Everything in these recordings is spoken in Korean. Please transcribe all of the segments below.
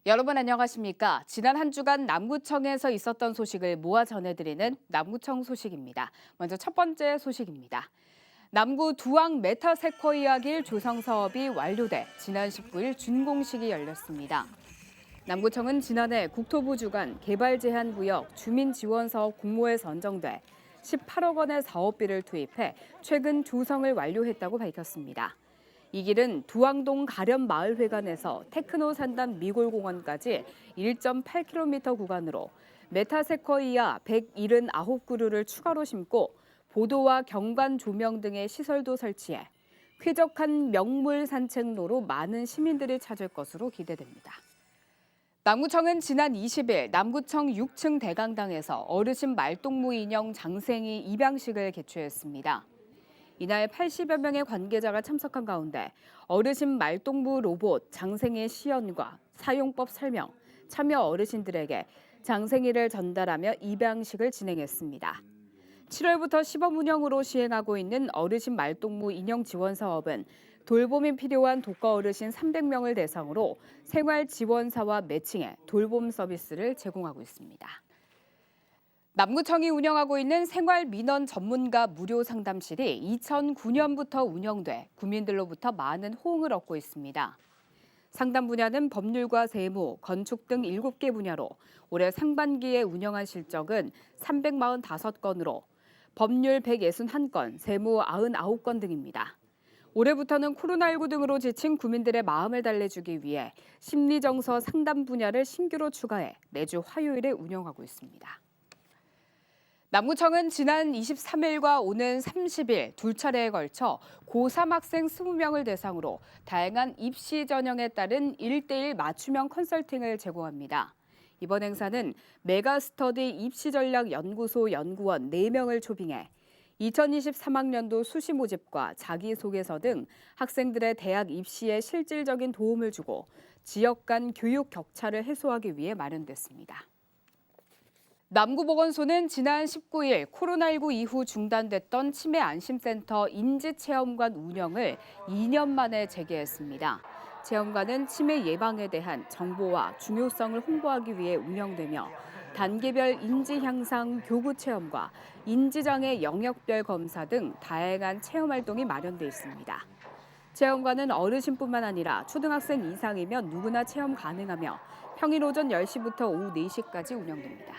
여러분 안녕하십니까? 지난 한 주간 남구청에서 있었던 소식을 모아 전해드리는 남구청 소식입니다. 먼저 첫 번째 소식입니다. 남구 두왕 메타세쿼이아 길 조성 사업이 완료돼 지난 19일 준공식이 열렸습니다. 남구청은 지난해 국토부 주관 개발제한구역 주민지원사업 공모에 선정돼 18억 원의 사업비를 투입해 최근 조성을 완료했다고 밝혔습니다. 이 길은 두왕동 가련마을회관에서 테크노 산단 미골공원까지 1.8km 구간으로 메타세쿼이아 179그루를 추가로 심고 보도와 경관 조명 등의 시설도 설치해 쾌적한 명물 산책로로 많은 시민들이 찾을 것으로 기대됩니다. 남구청은 지난 20일 남구청 6층 대강당에서 어르신 말동무 인형 장생이 입양식을 개최했습니다. 이날 80여 명의 관계자가 참석한 가운데 어르신 말동무 로봇 장생이의 시연과 사용법 설명, 참여 어르신들에게 장생이를 전달하며 입양식을 진행했습니다. 7월부터 시범 운영으로 시행하고 있는 어르신 말동무 인형 지원 사업은 돌봄이 필요한 독거 어르신 300명을 대상으로 생활 지원사와 매칭해 돌봄 서비스를 제공하고 있습니다. 남구청이 운영하고 있는 생활민원 전문가 무료 상담실이 2009년부터 운영돼 국민들로부터 많은 호응을 얻고 있습니다. 상담 분야는 법률과 세무, 건축 등 7개 분야로 올해 상반기에 운영한 실적은 345건으로 법률 161건, 세무 99건 등입니다. 올해부터는 코로나19 등으로 지친 국민들의 마음을 달래주기 위해 심리정서 상담 분야를 신규로 추가해 매주 화요일에 운영하고 있습니다. 남구청은 지난 23일과 오는 30일 두 차례에 걸쳐 고3 학생 20명을 대상으로 다양한 입시 전형에 따른 1:1 맞춤형 컨설팅을 제공합니다. 이번 행사는 메가스터디 입시전략연구소 연구원 4명을 초빙해 2023학년도 수시 모집과 자기소개서 등 학생들의 대학 입시에 실질적인 도움을 주고 지역 간 교육 격차를 해소하기 위해 마련됐습니다. 남구보건소는 지난 19일 코로나19 이후 중단됐던 치매 안심센터 인지체험관 운영을 2년 만에 재개했습니다. 체험관은 치매 예방에 대한 정보와 중요성을 홍보하기 위해 운영되며 단계별 인지 향상 교구 체험과 인지장애 영역별 검사 등 다양한 체험 활동이 마련돼 있습니다. 체험관은 어르신뿐만 아니라 초등학생 이상이면 누구나 체험 가능하며 평일 오전 10시부터 오후 4시까지 운영됩니다.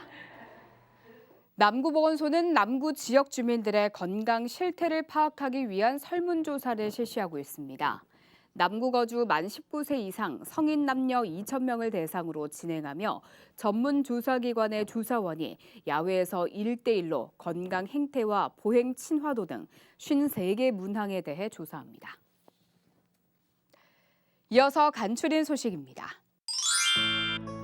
남구보건소는 남구 지역 주민들의 건강 실태를 파악하기 위한 설문조사를 실시하고 있습니다. 남구 거주 만 19세 이상 성인 남녀 2,000명을 대상으로 진행하며 전문 조사기관의 조사원이 야외에서 1:1로 건강 행태와 보행 친화도 등 53개 문항에 대해 조사합니다. 이어서 간추린 소식입니다.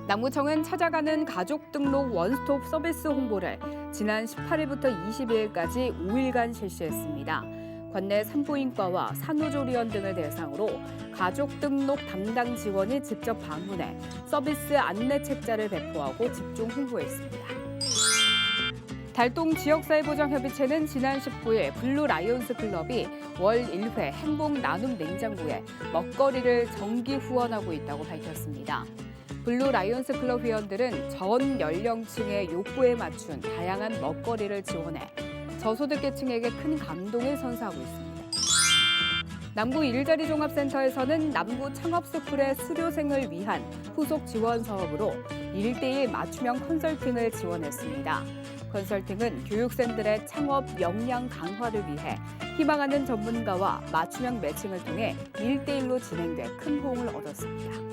남구청은 찾아가는 가족 등록 원스톱 서비스 홍보를 지난 18일부터 22일까지 5일간 실시했습니다. 관내 산부인과와 산후조리원 등을 대상으로 가족 등록 담당 직원이 직접 방문해 서비스 안내 책자를 배포하고 집중 홍보했습니다. 달동 지역사회보장협의체는 지난 19일 블루 라이온스 클럽이 월 1회 행복 나눔 냉장고에 먹거리를 정기 후원하고 있다고 밝혔습니다. 블루 라이온스 클럽 회원들은 전 연령층의 욕구에 맞춘 다양한 먹거리를 지원해 저소득계층에게 큰 감동을 선사하고 있습니다. 남구 일자리 종합센터에서는 남구 창업스쿨의 수료생을 위한 후속 지원 사업으로 1:1 맞춤형 컨설팅을 지원했습니다. 컨설팅은 교육생들의 창업 역량 강화를 위해 희망하는 전문가와 맞춤형 매칭을 통해 1:1로 진행돼 큰 호응을 얻었습니다.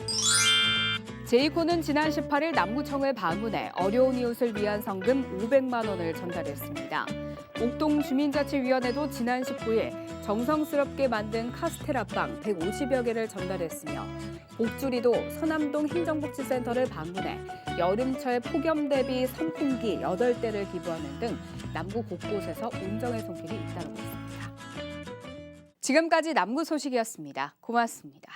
제이코는 지난 18일 남구청을 방문해 어려운 이웃을 위한 성금 500만 원을 전달했습니다. 옥동 주민자치위원회도 지난 19일 정성스럽게 만든 카스테라빵 150여 개를 전달했으며 복주리도 서남동 행정복지센터를 방문해 여름철 폭염 대비 선풍기 8대를 기부하는 등 남구 곳곳에서 온정의 손길이 잇따르고 있습니다. 지금까지 남구 소식이었습니다. 고맙습니다.